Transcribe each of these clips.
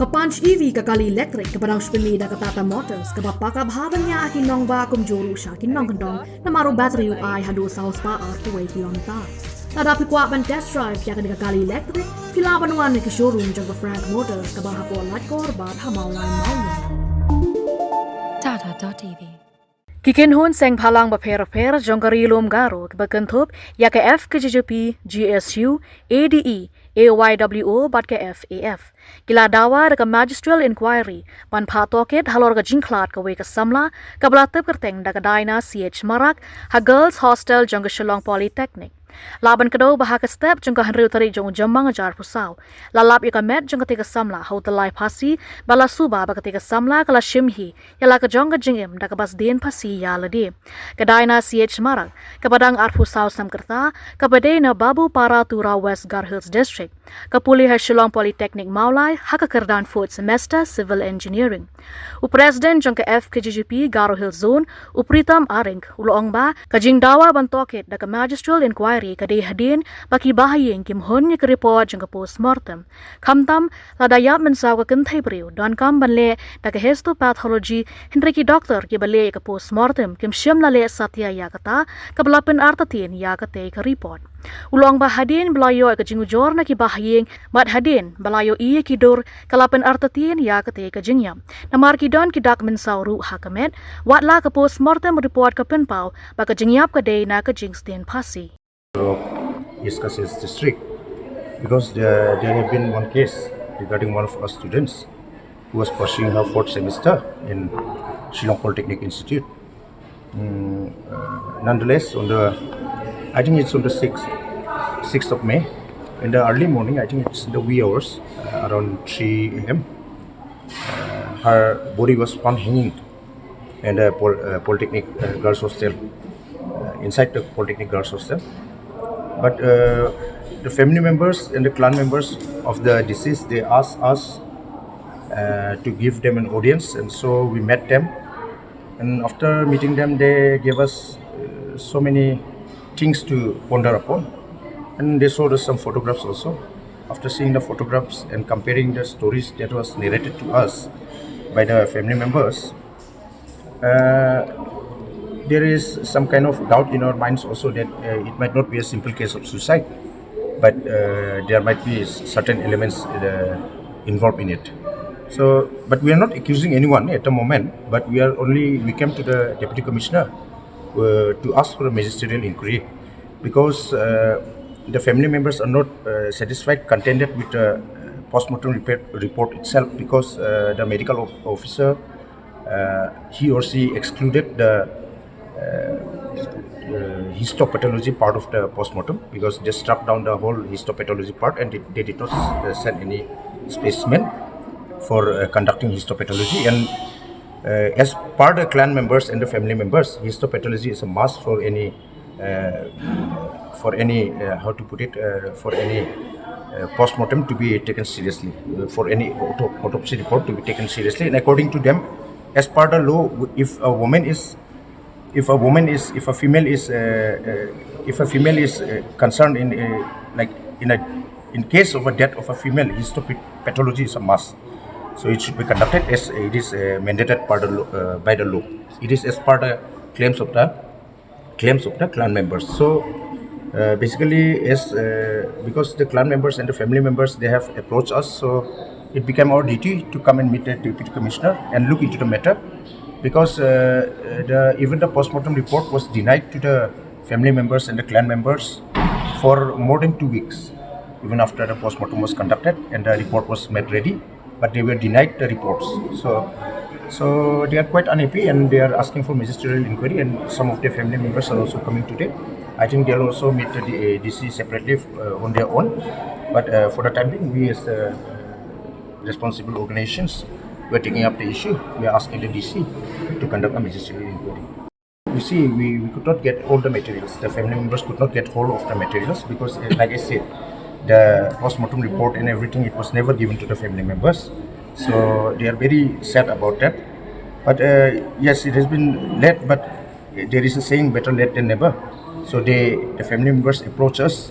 Kapanch EV kakali electric kabarang spinida katata motors kabapaka bhabanya akin nong ba kumjuru siya kin nong kandong na maru battery ay hadu sa hospa ar 2 km. Nadapi kwa ban test drive kaya kakali electric kilaban wan ni showroom jang Frank Motors kabahapo lat korbat hamaw line mawin. Tata.tv Kikinhun seng phalang bapher jong karilom garo bakanthop ya ka F KJP GSU ADE AYWO bat ka FAF kila Dawa ka Magisterial Enquiry pan phatoket halor ka jingklat ka we ka Samla ka blatep kerteng da ka Daina CH Marak ha Girls Hostel jong ka Shillong Polytechnic laban kado bahaka step jong ka Henry Utari jong jamang jar pusaw lalap ya ka met jong ka tika Samla hotel lai phasi bala suba ba ka tika Samla kala shimhi yala ka jong ka jingim da ka bas den phasi yala di ka Daina CH Marak ka padang ar pusaw samkerta ka bade na Babu Para Tura West Gar Hills District ka puli ha Shillong Polytechnic Maulai haka kerdan fourth semester civil engineering u president jong ka FKJP Garo Hills Zone u Pritam Aring uloong ba ka jing Dawa bantoket da ka Magisterial Enquiry kadai hadin baki bahayeng kim hon ni report jang ka postmortem khamtam ladayap mensaw ka kenthai briu don kam banle da ka histopathology Henry ki doctor ki bale ka postmortem kim shim lale satya ya kata ka balapen artatin ya ka te ka report ulong ba hadin balayo ka jingu jor na ki bahayeng mat hadin balayo iye ki dor kalapen artatin ya ka te ka jingyam namar ki don ki dak mensaw ru hakamet watla ka postmortem report ka penpau ba ka jingyap ka day na ka jingsten phasi Ri Khasi district because there have been one case regarding one of our students who was pursuing her fourth semester in Shillong Polytechnic Institute. Nonetheless, I think it's on the 6th of May, in the early morning, I think it's in the wee hours, around 3 a.m. Her body was found hanging in the Polytechnic Girls Hostel, inside the Polytechnic Girls Hostel. But the family members and the clan members of the deceased, they asked us to give them an audience, and so we met them. And after meeting them, they gave us so many things to ponder upon, and they showed us some photographs also. After seeing the photographs and comparing the stories that was narrated to us by the family members, there is some kind of doubt in our minds also that it might not be a simple case of suicide, but there might be certain elements involved in it. So, but we are not accusing anyone at the moment, but we came to the Deputy Commissioner to ask for a magisterial inquiry because the family members are not satisfied, contented with the postmortem report itself, because the medical officer, he or she excluded the histopathology part of the postmortem because they struck down the whole histopathology part, and they did not send any specimen for conducting histopathology. And as part of the clan members and the family members, histopathology is a must for any postmortem to be taken seriously, for any autopsy report to be taken seriously. And according to them, as per the law, if a female is concerned in case of a death of a female, histopathology is a must. So it should be conducted as it is mandated by the law. It is as per the claims of the clan members. So basically, because the clan members and the family members, they have approached us, so it became our duty to come and meet the Deputy Commissioner and look into the matter. Because even the postmortem report was denied to the family members and the clan members for more than 2 weeks, even after the postmortem was conducted and the report was made ready, but they were denied the reports. So they are quite unhappy, and they are asking for magisterial inquiry, and some of their family members are also coming today. I think they will also meet the DC separately on their own, but for the time being, we as responsible organizations, we are taking up the issue. We are asking the DC to conduct a magisterial inquiry. You see, we could not get all the materials. The family members could not get hold of the materials because, like I said, the postmortem report and everything, it was never given to the family members. So they are very sad about that. But yes, it has been late, but there is a saying, better late than never. So the family members approach us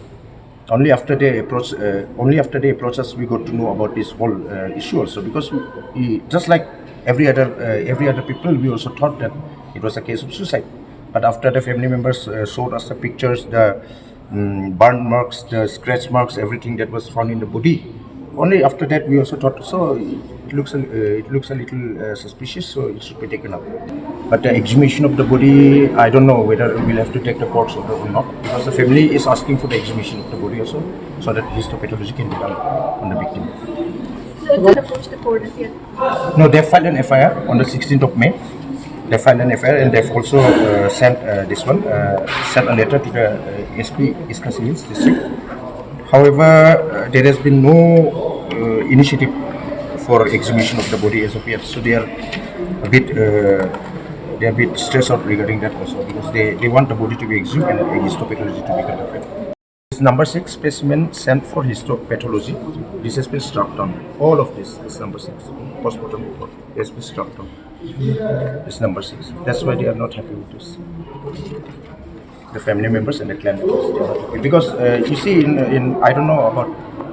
Only after they approach us, we got to know about this whole issue also. Because just like every other people, we also thought that it was a case of suicide. But after the family members showed us the pictures, the burn marks, the scratch marks, everything that was found in the body, only after that we also thought, so it looks a little suspicious, so it should be taken up. But the exhumation of the body, I don't know whether we'll have to take the court's order or not, because the family is asking for the exhumation of the body also, so that histopathology can be done on the victim. So it did approach the court as yet? No, they filed an FIR on the 16th of May. They filed an FIR and they've also sent a letter to the SP Ri Khasi Hills district. However, there has been no initiative for exhumation of the body as of yet, so they are a bit stressed out regarding that also, because they want the body to be exhumed and histopathology to be conducted. This number 6 specimen sent for histopathology. This has been struck down. All of this is number 6. Postmortem report has been struck down. It's number 6. That's why they are not happy with this. The family members and the clan members, they are not happy. Because you see, in I don't know about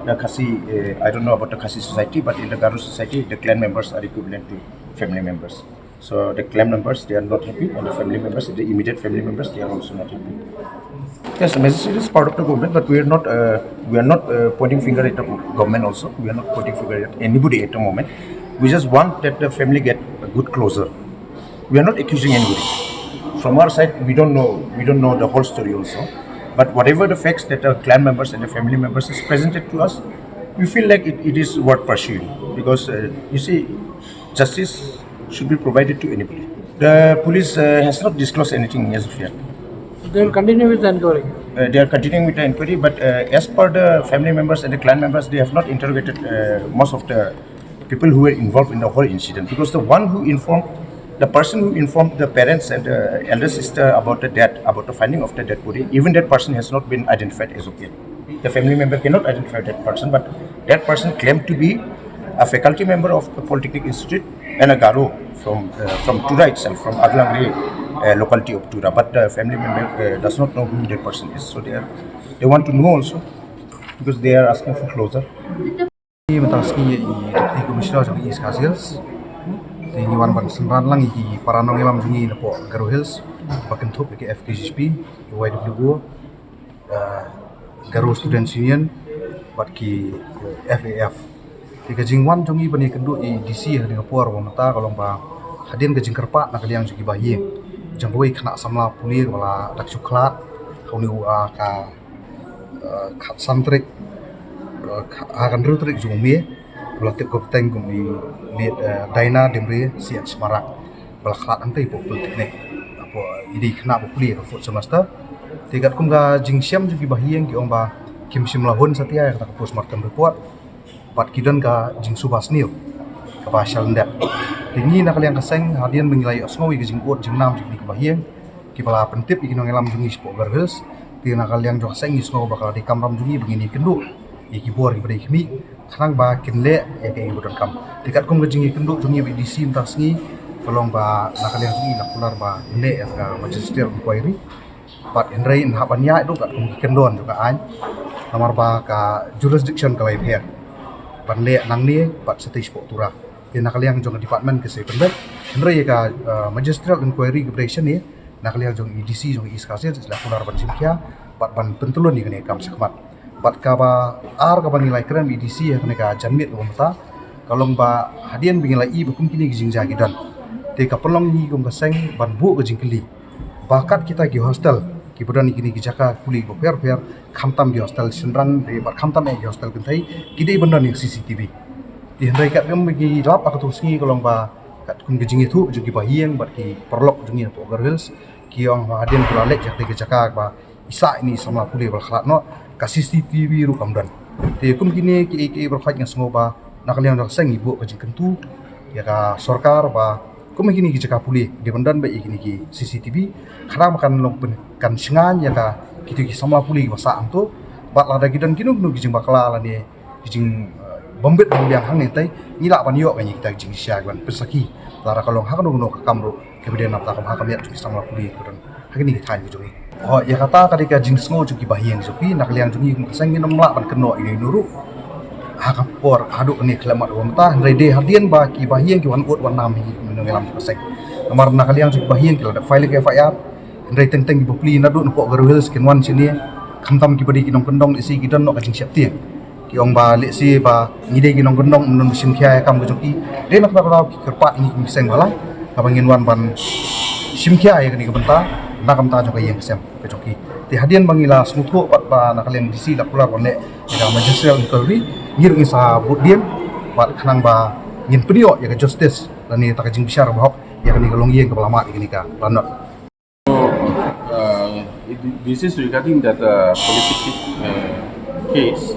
the Khasi society, but in the Garo society, the clan members are equivalent to family members. So the clan members, they are not happy, and the family members, the immediate family members, they are also not happy. Yes, the Magisterial is part of the government, but we are not pointing finger at the government also. We are not pointing finger at anybody at the moment. We just want that the family get a good closure. We are not accusing anybody. From our side, we don't know the whole story also. But whatever the facts that the clan members and the family members is presented to us, we feel like it is worth pursuing, because you see, justice should be provided to anybody. The police has not disclosed anything as of yet. They will continue with the inquiry. They are continuing with the inquiry, but as per the family members and the clan members, they have not interrogated most of the people who were involved in the whole incident, because the person who informed the parents and the elder sister about the finding of the dead body, even that person has not been identified as of yet. The family member cannot identify that person, but that person claimed to be a faculty member of the Polytechnic Institute and a Garo from Tura itself, from Aglangre locality of Tura. But the family member does not know who that person is, so they want to know also, because they are asking for closure. Mataski Deputy Commissioner of Ri Khasi Hills, the Yuan Ban Senran lang i Paranong Elam Jungi na po Garo Hills, Bakentop ke FKGSP, YWO, Garo Students Union, bat ki FAF. Tiga jingwan jungi bani kendu i DC dengan puar wa mata kalau ba hadin ke jingkerpa nak liang jugi bayi. Jangwei kena samla pulir wala dak coklat, hauni wa ka santrik akan rutrik jumie belatip kopteng kumi ni daina demri siat semarak balaklat antai po politeknik apa idi kena populi ka fut semester tigat kum ga jingsiam jugi bahieng ki omba kim simlahun satia ka postmortem report pat kidan ka jing subasnil ka pasal ndak tingi nak liang kaseng hadian mengilai osngowi ke jingkut jingnam jugi bahieng ki bala pentip iki nongelam jungi sport garhels tina kaliang jo kaseng isno bakal di kamram jungi begini kendu Khubor ibadai kami, kerang ba kinle ke ibudan kam. Dekat kum kejingi kenduk jungi BDC entasngi, tolong ba nakalian jungi nakular ba ne ka Magisterial Enquiry. Pat Henry hapanya itu kat kum kendon juga an. Namar ba ka jurisdiction kalai pher. Ban le nang ni pat stage pok turah. Di nakalian jungi department ke sependek. Henry ka Magisterial Enquiry operation ni nakalian jungi EDC jungi Ri Khasi nakular ban simkia pat ban pentulun ni kene kam sekmat. Bat kaba kaba nilai keren BDC ya kena ka janmit ko mata kalong ba hadian bingilai i bukum kini gijing jagidan te ka pelong ni kum kaseng ban bu gijing keli bakat kita gi hostel ki budan kini gi jaka kuli go per khamtam gi hostel sinrang de bat khamtam gi hostel kentai kidei benda ni CCTV di hendai kat gam gi lap ak tu singi kalong ba kat kum gijing itu jugi ba hieng bat ki perlok jungi po girls ki ong hadian kulalek jak de jaka ba isa ini sama kuli bal khalat no kasih CCTV ru kamdan. Te kum kini ki berfait ngas ngoba nakalian dak seng ibu ka jingkentu ya ka sarkar ba kum kini ki jaka puli de bandan ba ikini ki CCTV khara makan long kan singan ya ka kitu ki sama puli masa anto bat lada gidan kinu nu kijing bakla la ni kijing bombet yang hang entai nila ban yo kanyi kita kijing sia ban pesaki lara kalong hakno no kamro kemudian napa kam hakam ya sama puli kudan hakini ki thai ku Oh, ya kata kadika jingsngo juki bahiang juki nakliang juki sengin nomla ban keno ini nuru. Hakapor haduk ni kelamat wamta rede hadian ba ki bahiang ki wan ut wan nam hi mengelam pasek. Namar nakliang juki bahiang ki la file ke FIR. Rei teng teng bupli nadu npo garuhil skin wan sini kamtam ki badi ki nong kendong isi ki don no ka jing siap tie. Ki ong ba le si ba ngide ki nong kendong menun sim khia kam ko juki. De nak nak ki kerpat ni ki seng bala. Abangin wan ban sim khia ya ni ka benta nakam ta juga yang sem ke joki ti hadian bangila smutho pat ba nakalem disi la pula konne ida Magisterial Enquiry ngir isa budien bat khanang ba ngin prio ya ke justice dan ni tak jing bisyar bahok ya ni kalong yeng ke pelamat ini ka lanot. This is regarding that political case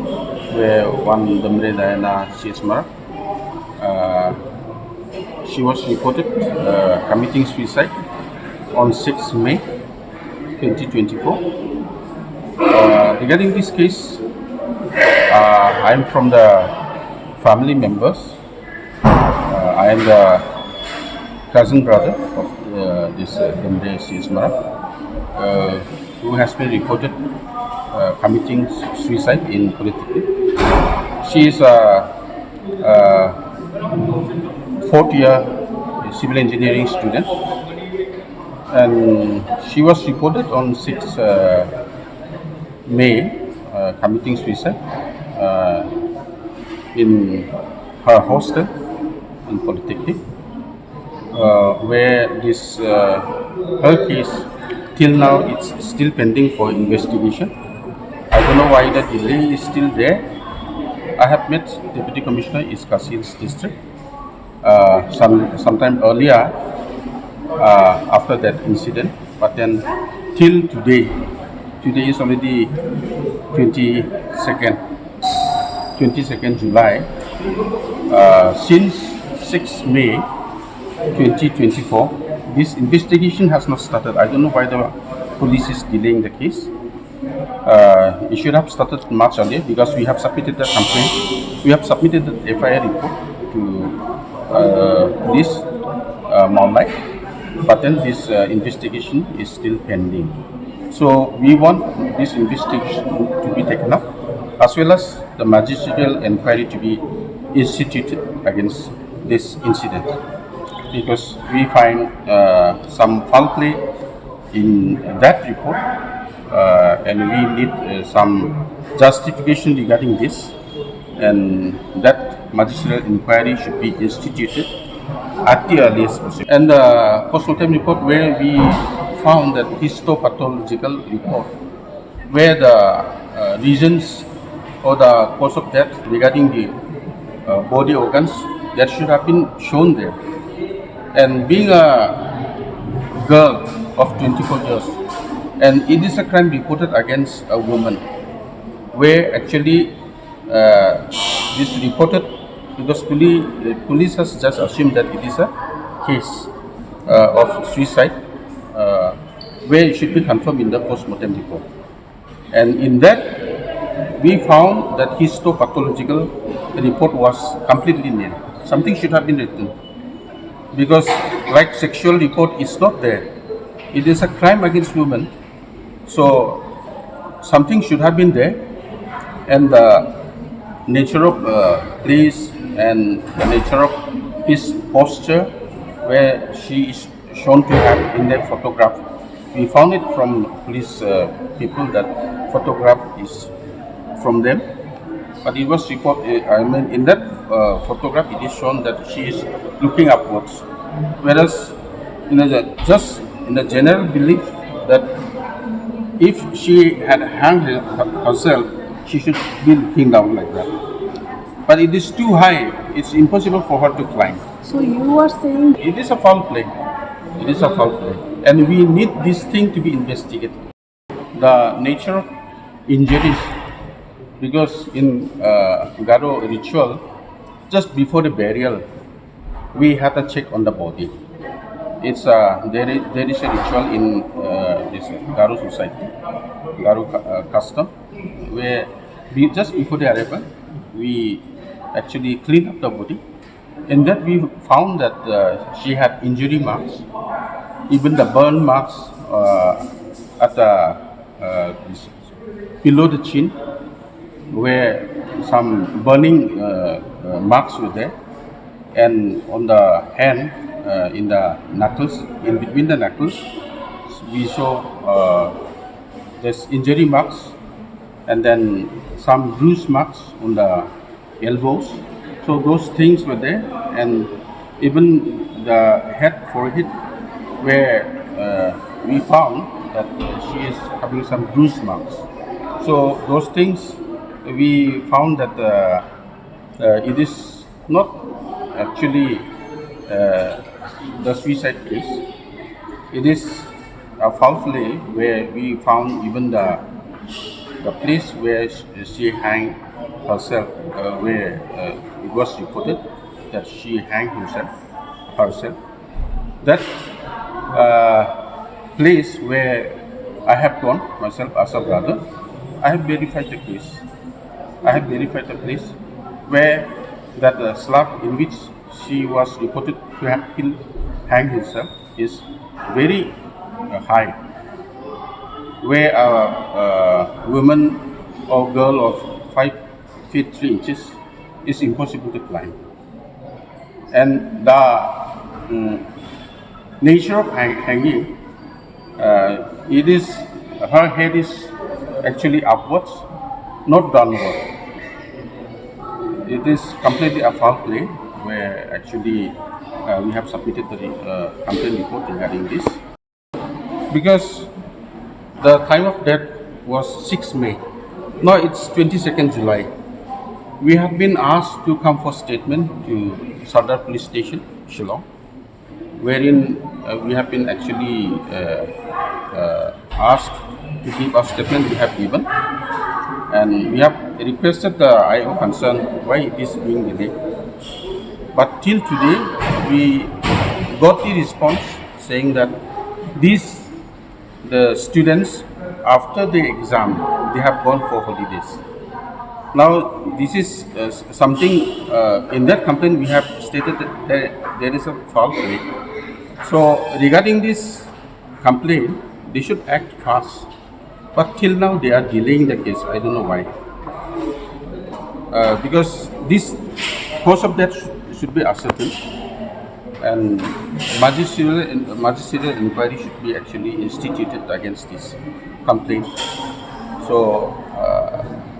where one Damre Diana Sismar she was reported committing suicide on 6 May 2024. Regarding this case, I am from the family members. I am the cousin brother of this Damre Sismara, who has been reported committing suicide in politics. She is a fourth year civil engineering student, and she was reported on 6 May committing suicide in her hostel in Polytechnic, where this her case till now it's still pending for investigation. I don't know why the delay is still there. I have met Deputy Commissioner Ri Khasi District sometime earlier after that incident, but then till today is already 22nd July. Since 6 May 2024, this investigation has not started. I don't know why the police is delaying the case. It should have started much earlier because we have submitted the complaint. We have submitted the FIR report to police Mumbai, but then this investigation is still pending. So we want this investigation to be taken up, as well as the Magisterial Enquiry to be instituted against this incident, because we find some foul play in that report, and we need some justification regarding this, and that Magisterial Enquiry should be instituted at the earliest possible. And the postmortem report, where we found that histopathological report, where the reasons or the cause of death regarding the body organs, that should have been shown there. And being a girl of 24 years, and it is a crime reported against a woman, where actually this reported because police has just assumed that it is a case of suicide, where it should be confirmed in the postmortem report. And in that, we found that histopathological report was completely nil. Something should have been written, because like sexual report is not there. It is a crime against women, so something should have been there, and the nature of place and the nature of his posture, where she is shown to have in that photograph. We found it from police people that photograph is from them, but it was reported. I mean, in that photograph, it is shown that she is looking upwards, whereas just in the general belief that if she had hung herself, she should be looking down like that. But it is too high. It's impossible for her to climb. So you are saying It is a foul play. It is a foul play. And we need this thing to be investigated. The nature of injuries, because in Garo ritual, just before the burial, we had a check on the body. It's there is a ritual in this Garo society, Garo custom, where just before the arrival, we actually clean up the body, and that we found that she had injury marks, even the burn marks at this, below the chin, where some burning marks were there, and on the hand, in the knuckles, in between the knuckles, we saw there's injury marks, and then some bruise marks on the elbows. So those things were there, and even the head, forehead, where we found that she is having some bruise marks. So those things, we found that it is not actually the suicide case. It is a foul play where we found even the place where she hanged herself, where it was reported that she hanged herself. That place where I have gone myself as a brother, I have verified the case. I have verified the place where that slab in which she was reported to have hanged herself is very high, where a woman or girl of 5 feet 3 inches is impossible to climb. And the nature of hanging, it is, her head is actually upwards, not downward. It is completely a foul play, where actually we have submitted the complaint report regarding this. Because the time of death was 6 May. Now it's 22nd July. We have been asked to come for statement to Sardar Police Station, Shillong, wherein we have been actually asked to give a statement. We have given, and we have requested the IO concerned why it is being delayed. But till today, we got the response saying that the students, after the exam, they have gone for holidays. Now, this is something, in that complaint we have stated that there is a foul play. So, regarding this complaint, they should act fast. But till now, they are delaying the case. I don't know why. Because this cause of death should be ascertained, and magisterial inquiry should be actually instituted against this complaint. So,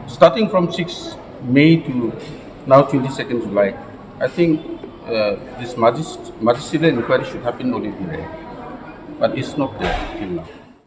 starting from 6 May to now 22nd July, I think this magisterial inquiry should have been already there, but it's not there till now.